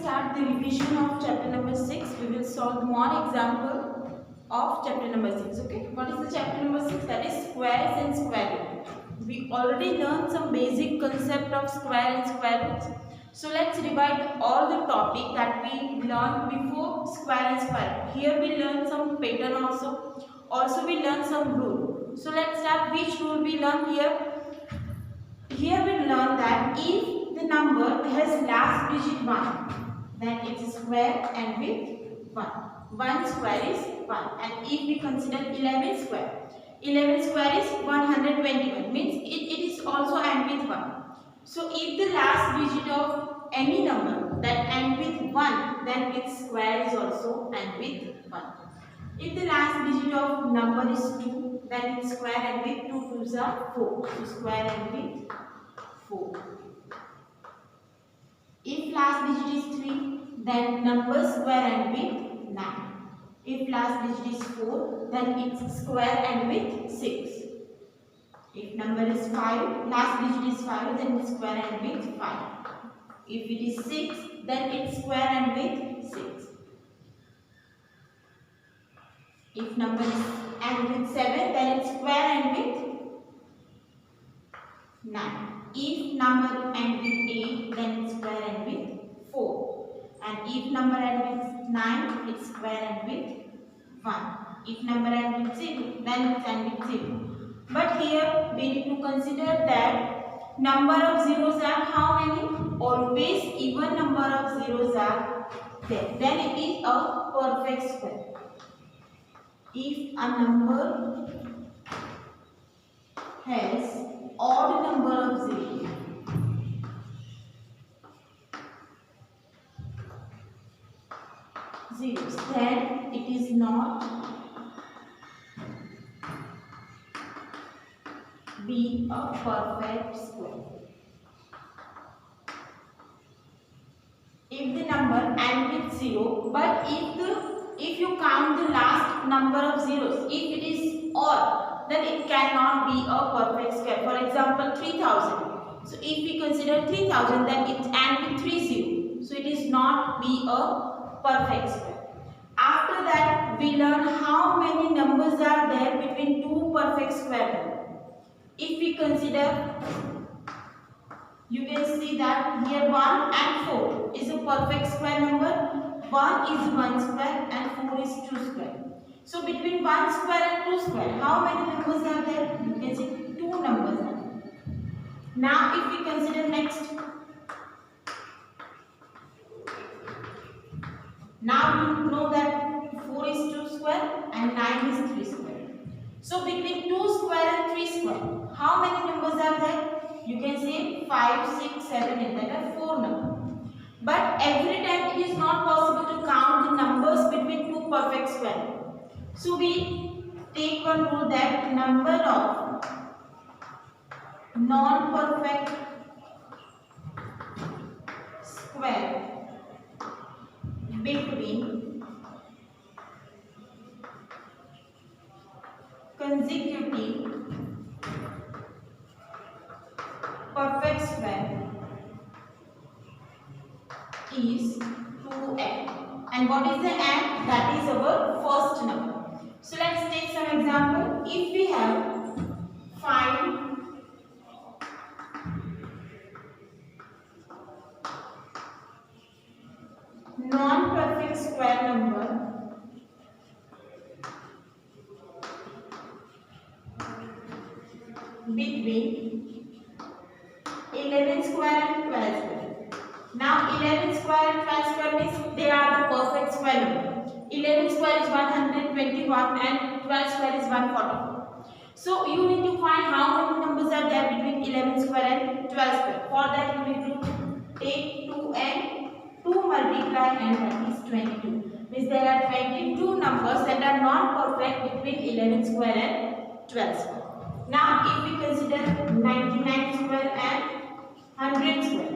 start the revision of chapter number 6. We will solve one example of chapter number 6. Okay, what is the chapter number 6? That is squares and square root. We already learned some basic concept of square and square roots. So let's revise all the topic that we learned before square and square root. Here we learn some pattern also. Also we learn some rule. So let's start. Which rule we learn here? Here we learn that if the number has last digit 1, then it is square and with 1. 1 square is 1. And if we consider 11 square, 11 square is 121, means it is also end with 1. So if the last digit of any number that end with 1, then its square is also end with 1. If the last digit of number is 2, then its square end with 2 2s are 4. So square end with 4. If last digit is 3, then number square end with 9. If last digit is 4, then its square end with 6. If number is 5, last digit is 5, then its square end with 5. If it is 6, then its square end with 6. If number is end with 7, then its square end with 9. If number end with 8, then its square end with 4. And if number end with 9, its square end with 1. If number end with 0, then its end with 0. But here we need to consider that number of zeros are how many? Always even number of zeros are there. Then it is a perfect square. If a number has odd number of zeros, then it is not be a perfect square. If the number ends with 0, but if you count the last number of zeros, if it is odd, then it cannot be a perfect square. For example, 3000. So if we consider 3000, then it ends with 30. So it is not be a perfect square. After that, we learn how many numbers are there between two perfect square numbers. If we consider, you can see that here 1 and 4 is a perfect square number. 1 is 1 square and 4 is 2 square. So between 1 square and 2 square, how many numbers are there? You can see 2 numbers are there. Now if we consider next, now you know that 4 is 2 square and 9 is 3 square. So between 2 square and 3 square, how many numbers are there? You can say 5, 6, 7, 8, that are 4 numbers. But every time it is not possible to count the numbers between two perfect square. So we take one rule that number of non-perfect square between consecutive perfect square is 2n. And what is the n? That is our first number. So let's take some example. If we have 5 non-perfect square number between 11 square and 12 square. Now 11 square and 12 square means they are the perfect square number. 11 square is 121 and 12 square is 144. So you need to find how many numbers are there between 11 square and 12 square. For that you need to take 2 and 2 multiply and that is 22. Means there are 22 numbers that are non-perfect between 11 square and 12 square. Now if we consider 99 square and 100 square.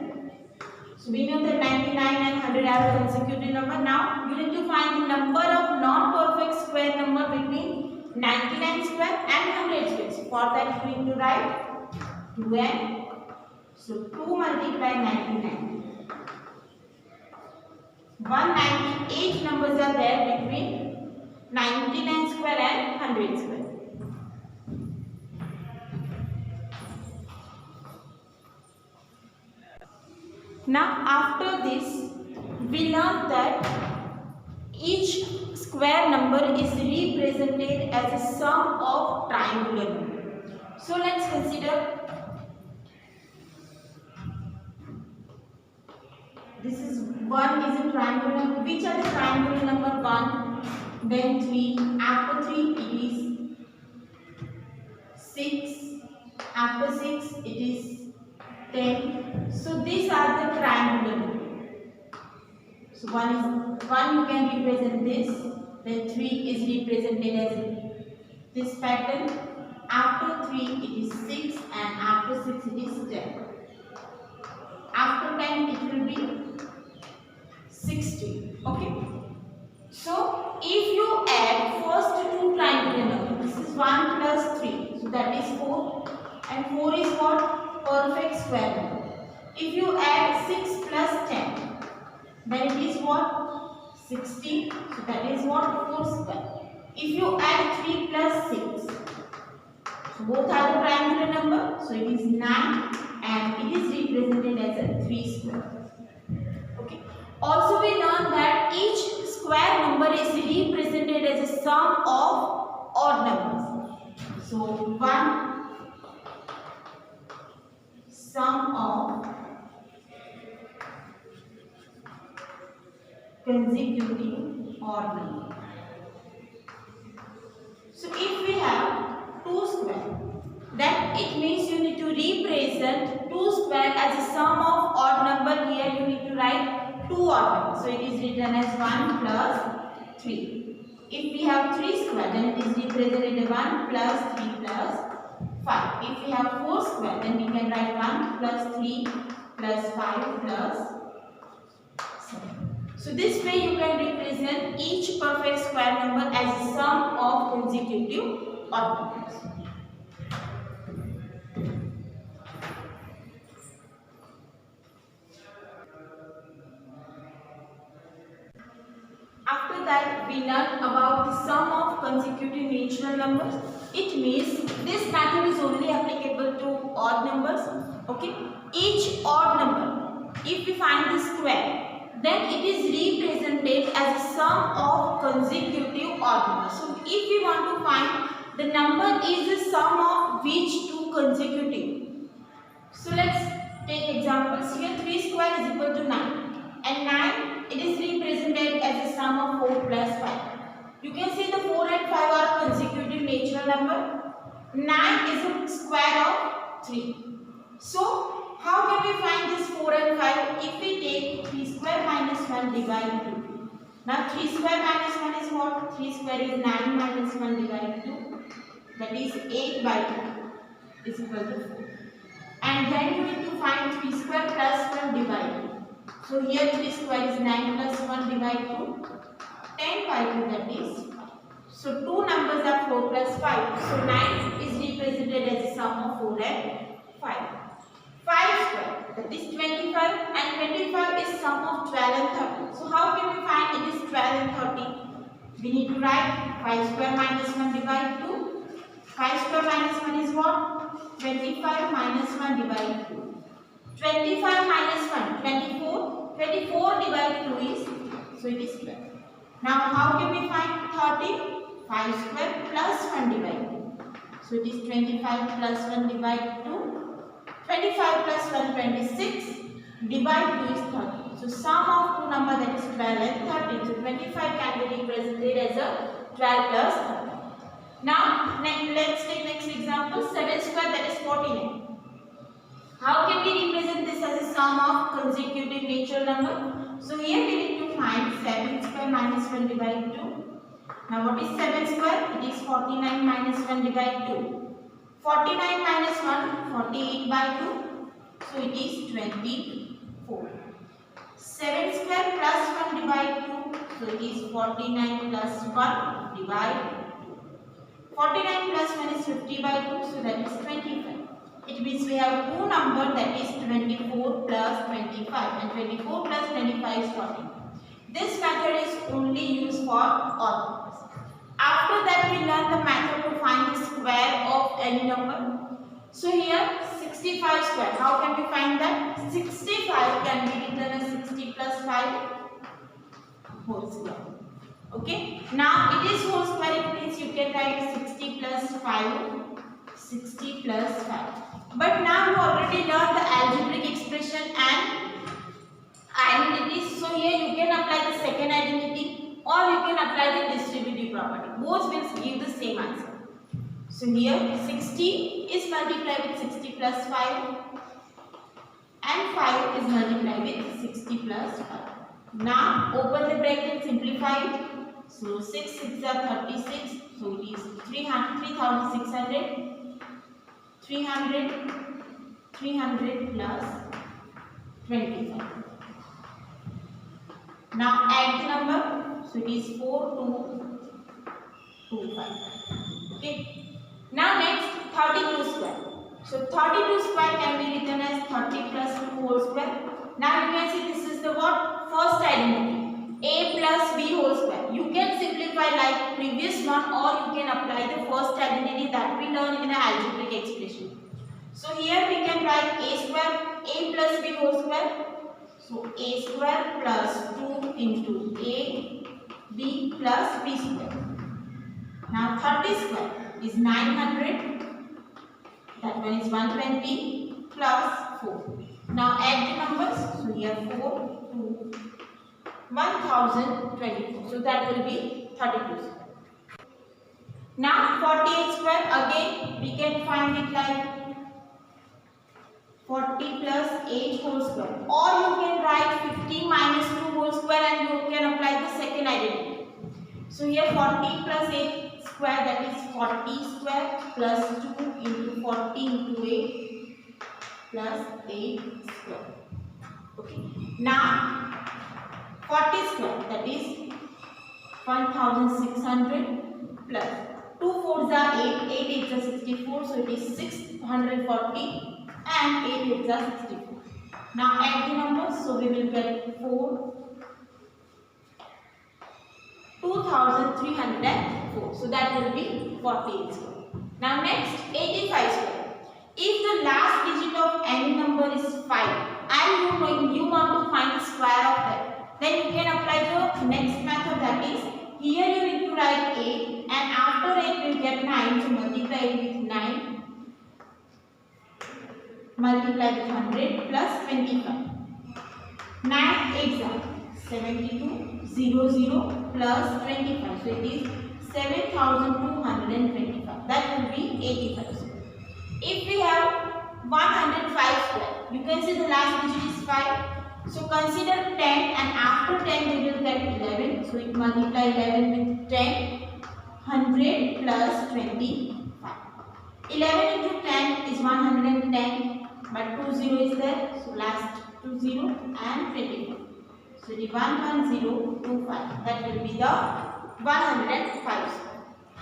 So we know that 99 and 100 are consecutive number. Now you need to find the number of non-perfect square number between 99 square and 100 square. So for that you need to write 2n. So 2 multiply 99. 198 numbers are there between 99 square and 100 square. Now after this, we learned that each square number is represented as a sum of triangular number. So let's consider this is 1 is a triangular number. Which are the triangular number? 1, then 3, after 3 it is 6, after 6 it is 10. So these are the triangular number. So 1 you can represent this, then 3 is represented as this pattern, after 3 it is 6 and after 6 it is 10. After 10 it will be 60. Okay. So if you add first two triangular numbers, this is 1 plus 3, so that is 4, and 4 is what? Perfect square number. If you add 6 plus 10, then it is what? 16, so that is what? 4 square. If you add 3 plus 6, so both are the triangular number, so it is 9 and it is represented as a 3 square. Okay. Also we learned that each square number is represented as a sum of odd numbers. So 1 sum of consecutive odd number. So if we have 2 square, then it means you need to represent 2 square as a sum of odd number. Here you need to write 2 odd numbers. So it is written as 1 plus 3. If we have 3 square, then it is represented as 1 plus 3 plus 5. If we have 4 square, then we can write 1 plus 3 plus 5 plus 7. So this way you can represent each perfect square number as a sum of consecutive odd numbers. After that, we learn about the sum of consecutive natural numbers. It means this method is only applicable to odd numbers. Okay, each odd number, if we find the square, then it is represented as a sum of consecutive odd numbers. So if we want to find the number is the sum of which two consecutive. So let's take examples. Here 3 square is equal to 9 and 9 it is represented as a sum of 4 plus 5. You can see the 4 and 5 are consecutive natural number. 9 is a square of 3. So how can we find this 4 and 5? If we take 3 square minus 1 divide 2. Now 3 square minus 1 is what? 3 square is 9 minus 1 divided 2. That is 8 by 2 is equal to 4. And then you need to find 3 square plus 1 divided 2. So here 3 square is 9 plus 1 divided 2. 10 by 2, that is 5. So two numbers are 4 plus 5. So 9 is represented as a sum of 4 and 5. 5 square, that is 25, and 25 is sum of 12 and 30. So how can we find it is 12 and 30? We need to write 5 square minus 1 divided 2. 5 square minus 1 is what? 25 minus 1 divided 2. 25 minus 1, 24. 24 divided 2 is, so it is 12. Now how can we find 30? 5 square plus 1 divided 2. So it is 25 plus 1 divided 2. 25 plus 1, 26. Divide 2 is 30. So sum of two numbers, that is 12 and 13. So 25 can be represented as a 12 plus 30. Now let's take next example. 7 square, that is 49. How can we represent this as a sum of consecutive natural number? So here we need to find 7 square minus 1 divided 2. Now what is 7 square? It is 49 minus 1 divided 2. 49 minus 1, 48 by 2. So it is 24. 7 square plus 1 divided 2. So it is 49 plus 1 divided 2. 49 plus 1 is 50 by 2. So that is 25. It means we have two numbers, that is 24 plus 25, and 24 plus 25 is 40. This method is only used for odd numbers. After that we learn the method to find the square of any number. So here 65 square, how can we find that? 65 can be written as 60 plus 5 whole square. Okay, now it is whole square, it means you can write 60 plus 5, 60 plus 5. But now you already learned the algebraic expression and identities. So here you can apply the second identity or you can apply the distributive property. Both will give the same answer. So here 60 is multiplied with 60 plus 5 and 5 is multiplied with 60 plus 5. Now open the bracket, simplify it. So 6 6 are 36. So it is 3600. 300 plus 25. Now add the number. So it is 4225. Okay. Now next 32 square. So 32 square can be written as 30 plus 2 whole square. Now you can see this is the what? First identity. A plus B whole square. You can simplify like previous one or you can apply the first identity that we learned in the algebraic expression. So here we can write A square, A plus B whole square. So A square plus 2 into A, B plus B square. Now 30 square is 900. That one is 120 plus 4. Now add the numbers. So here 4 to 1024. So that will be 32 square. Now 48 square, again we can find it like 40 plus 8 whole square, or you can write 50 minus 2 whole square and you can apply the second identity. So here 40 plus 8 square, that is 40 square plus 2 into 40 into 8 plus 8 square. Okay. Now 40 square, that is 1600 plus 2 4s are 8, 8 8s are 64, so it is 640 and 8 8s are 64. Now add the numbers, so we will get 2304. So that will be 48 square. Now next 85 square. If the last digit of any number is 5 and you want to find the square of that, then you can apply the next method, that is here you need to write 8 and after 8 you get 9, so multiply it with 9, multiply with 100 plus 25. 9 8s are 72, 00 plus 25, so it is 7225. That will be 85 square. If we have 105 square, you can see the last digit is 5. So consider 10 and after 10 we will get 11. So it multiply 11 with 10, 100 plus 25. 11 into 10 is 110, but 20 is there. So last 20 and 25. So the 11025. That will be the 105 square.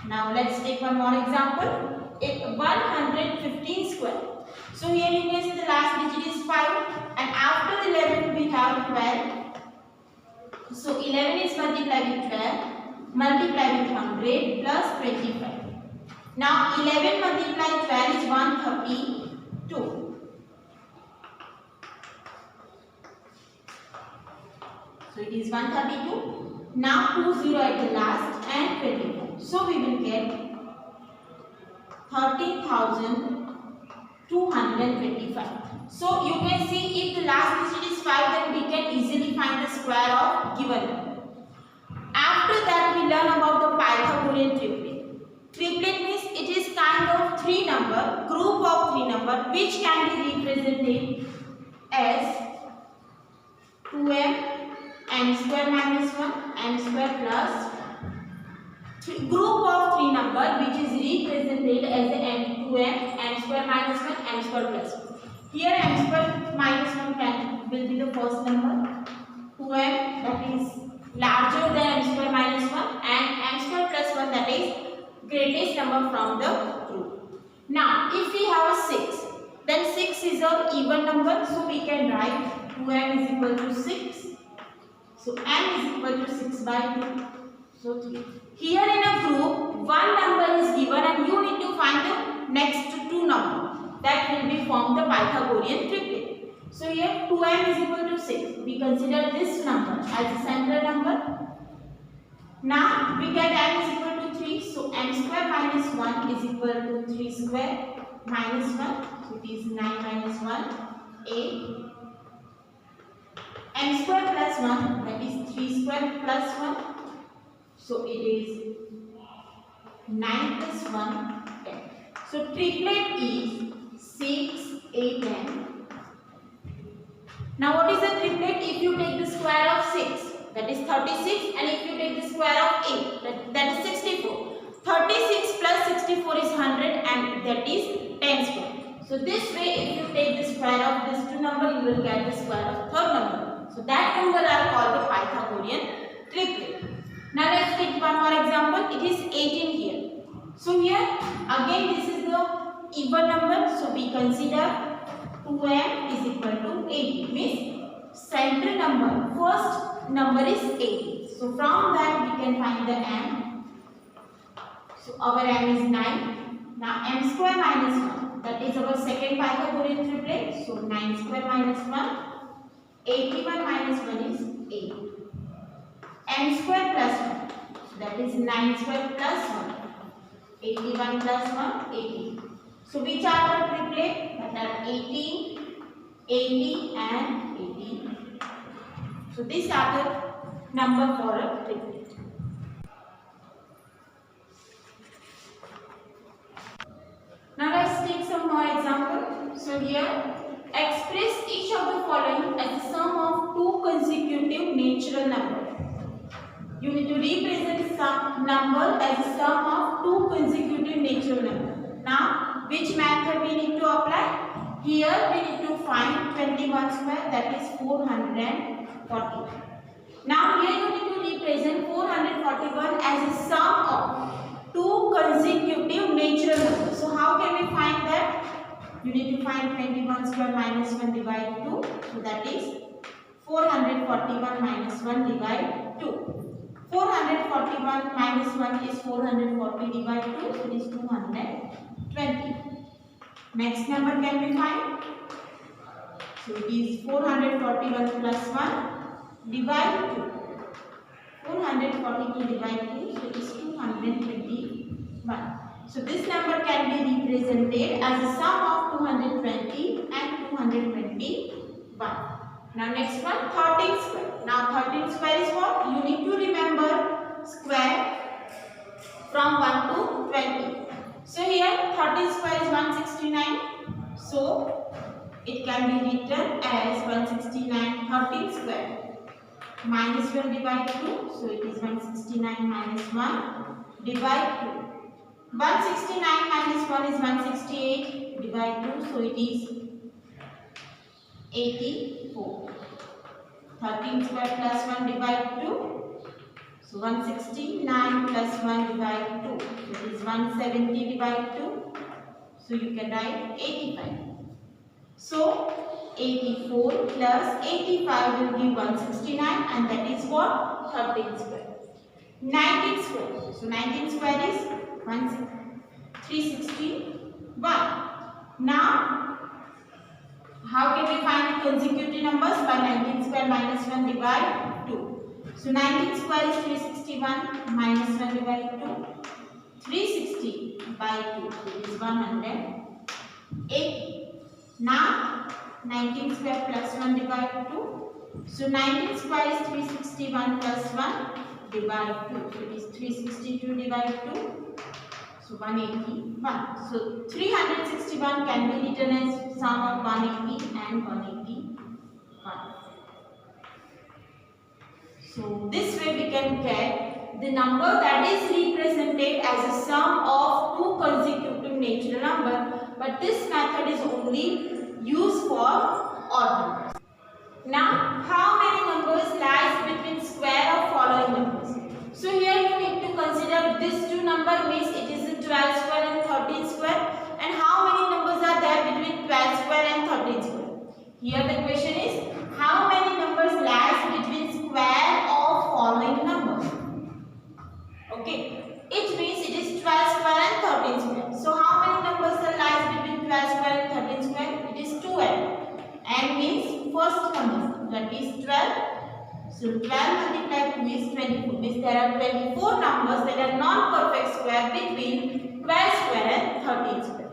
Now let's take one more example. 115 square. So here you can see the last digit is 5 and after 11 we have 12. So 11 is multiplied with 12, multiplied with 100 plus 25. Now 11 multiplied 12 is 132. So it is 132. Now 20 at the last and 25. So we will get 13,225. So you can see if the last digit is 5, then we can easily find the square of given number. After that we learn about the Pythagorean triplet. Triplet means it is kind of group of 3 number which can be represented as 2m, n square minus 1, n square plus 1. Group of 3 number which is represented as n2m, n square minus 1, n square plus 1. Here n square minus 1 will be the first number, 2m that is larger than n square minus 1 and n square plus 1 that is greatest number from the group. Now if we have a 6, then 6 is an even number, so we can write 2m is equal to 6. So m is equal to 6 by 2. So 3. Here in a group, one number is given and you need to find the next two number. That will be form the Pythagorean triplet. So here 2m is equal to 6. We consider this number as a central number. Now we get m is equal to 3. So m square minus 1 is equal to 3 square minus 1. So it is 9 minus 1, 8. M square plus 1, that is 3 square plus 1. So it is 9 plus 1, 10. So triplet is 6, 8, 10. Now what is the triplet? If you take the square of 6, that is 36, and if you take the square of 8, that is 64. 36 plus 64 is 100 and that is 10 square. So this way if you take the square of these two numbers, you will get the square of third number. So that number are called the Pythagorean triplet. Now let's take one more example. It is 18 here. So here again this is the even number. So we consider 2m is equal to 18. Means central number. First number is 18. So from that we can find the m. So our m is 9. Now m square minus 1. That is our second Pythagorean triplet. So 9 square minus 1. 81 minus 1 is 8. M square plus 1. So that is 9 square plus 1. 81 plus 1, 80. So which are the triplet? That are 18, 80 and 80. So these are the number for a triplet. Now let's take some more example. So here express each of the following as the sum of two consecutive natural numbers. You need to represent some number as a sum of two consecutive natural numbers. Now, which method we need to apply? Here we need to find 21 square, that is 440. Now here you need to represent 441 as a sum of two consecutive natural numbers. So how can we find that? You need to find 21 square minus 1 divided 2. So that is 441 minus 1 divided 2. 441 minus 1 is 440 divided 2. So it is 220. Next number can we find? So it is 441 plus 1 divided 2. 442 divided 2. So it is 221. So this number can be represented as a sum of 220 and 221. Now next one, 13 square. Now 13 square is what? You need to remember square from 1 to 20. So here 13 square is 169. So it can be written as 169 13 square minus 1 divided 2. So it is 169 minus 1 divided 2. 169 minus 1 is 168 divided 2. So it is 84. 13 square plus 1 divided 2. So 169 plus 1 divided 2. So it is 170 divided 2. So you can write 85. So 84 plus 85 will give 169 and that is what? 13 square. 19 square. So 19 square is 361. Now how can we find consecutive numbers? By 19 square minus 1 divide 2. So 19 square is 361 minus 1 divide 2. 360 by 2. So it is 180. Now 19 square plus 1 divide 2. So 19 square is 361 plus 1 divide 2. So it is 362 divide 2. So 181. So 361 can be written as sum of 180 and 181. So this way we can get the number that is represented as a sum of two consecutive natural numbers. But this method is only used for odd numbers. Now how many numbers lies between square of following numbers? So here you need to consider this two number means it is 12 square and 13 square, and how many numbers are there between 12 square and 13 square? Here the question is how many numbers lies between square So 12 multiplied 2 is 24. Means there are 24 numbers that are non-perfect square between 12 square and 13 square.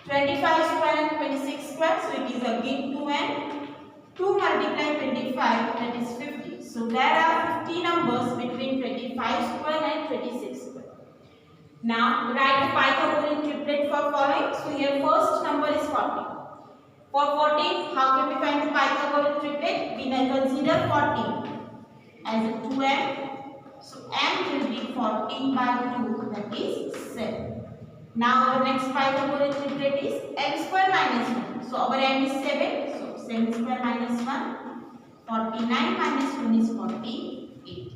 25 square and 26 square. So it is again 2 and 2 multiplied 25, that is 50. So there are 50 numbers between 25 square and 26 square. Now write the Pythagorean triplet for following. So here first number is 14. For 14, how can we find the Pythagorean triplet? We may consider 14 as a 2m. So m will be 14 by 2, that is 7. Now our next Pythagorean triplet is m square minus 1. So our m is 7. So 7 square minus 1. 49 minus 1 is 48.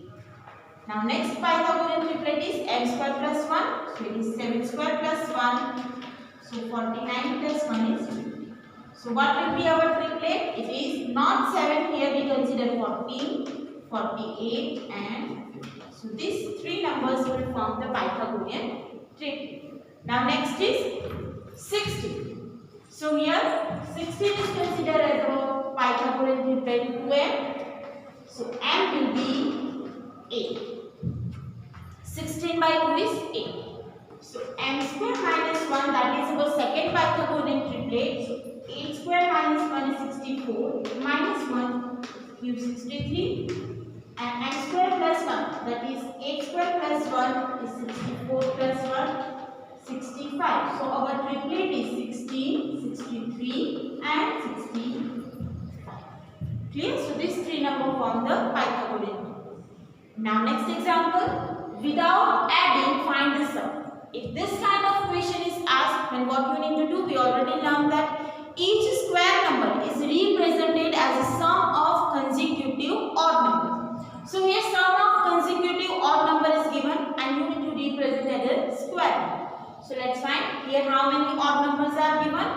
Now next Pythagorean triplet is m square plus 1. So it is 7 square plus 1. So 49 plus 1 is 50. So what will be our triplet? It is not 7, here we consider 14, 48 and 50. So these three numbers will form the Pythagorean triplet. Now next is 16. So here 16 is considered as a Pythagorean triplet 2m. So m will be 8. 16 by 2 is 8. So m square minus 1, that is our second Pythagorean triplet. So 8 square minus 1 is 64. Minus 1 gives 63. And m square plus 1, that is 8 square plus 1 is 64 plus 1, 65. So our triplet is 16, 63 and 65. Clear? So these three numbers form the Pythagorean. Now next example. Without adding, find the sum. If this kind of question is asked, then what you need to do? We already learned that each square number is represented as a sum of consecutive odd numbers. So here sum of consecutive odd number is given and you need to represent as a square. So let's find here how many odd numbers are given.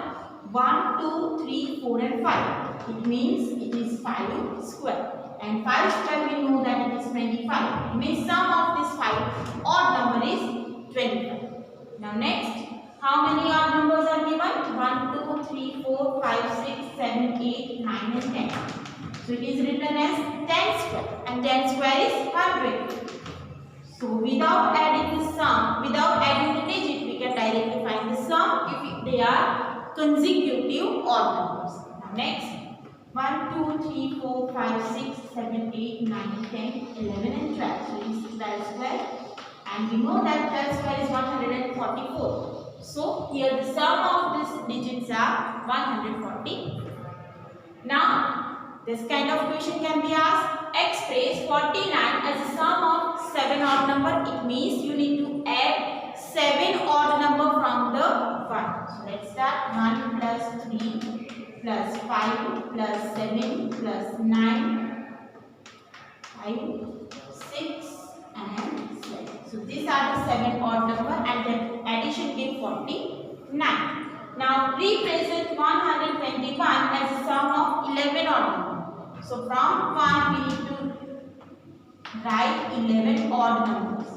1, 2, 3, 4 and 5. It means it is 5 square. And 5 square we know that it is 25. It means sum of this 5 odd number is 25. Now next, how many odd numbers are given? 1, 2, 3, 4, 5, 6, 7, 8, 9 and 10. So it is written as 10 square. And 10 square is 100. So without adding the sum, without adding the digit, we can directly find the sum if they are consecutive odd numbers. Now next. 1, 2, 3, 4, 5, 6, 7, 8, 9, 10, 11 and 12. So it is 12 square. And we know that 12 square is 144. So here the sum of these digits are 140. Now this kind of question can be asked. Express 49 as a sum of 7 odd number. It means you need to add 7 odd number from the 1. So let's start. 1 plus 3 plus 5 plus 7 plus 9, 5, 6 and 7. So these are the 7 odd number and then addition gives 49. Now represent 121 as a sum of 11 odd number. So from 1 we need to write 11 odd numbers.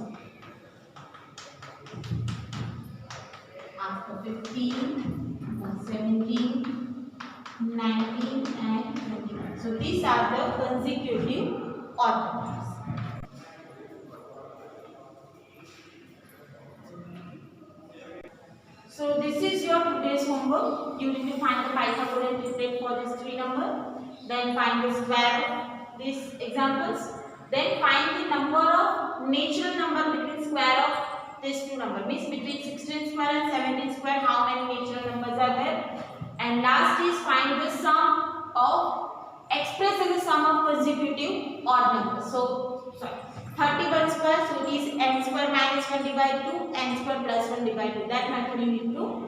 After 15, 17, 19 and 21. So these are the consecutive odd numbers. So this is your today's homework. You need to find the Pythagorean triplet for these three numbers. Then find the square of these examples. Then find the number of natural number between square of these two numbers. Means between 16 square and 17 square, how many natural numbers are there? And last is find the sum of, express as a sum of consecutive odd numbers. So, 31 square, so it is n square minus 1 divided 2, n square plus 1 divided 2. That method you need to